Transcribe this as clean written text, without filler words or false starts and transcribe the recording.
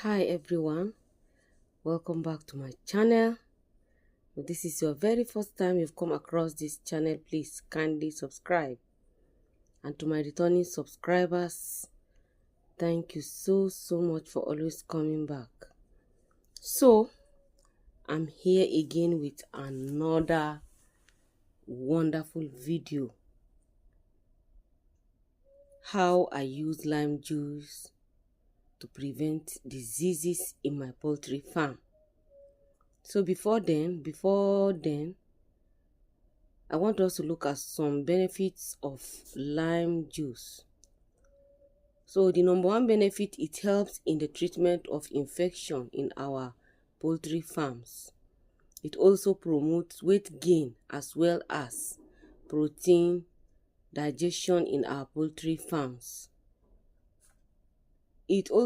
Hi everyone, welcome back to my channel. If this is your very first time you've come across this channel, please kindly subscribe. And to my returning subscribers, thank you so much for always coming back. So I'm here again with another wonderful video. How I use lime juice to prevent diseases in my poultry farm. So before then, I want us to look at some benefits of lime juice. So the number one benefit, it helps in the treatment of infection in our poultry farms. It also promotes weight gain as well as protein digestion in our poultry farms. It also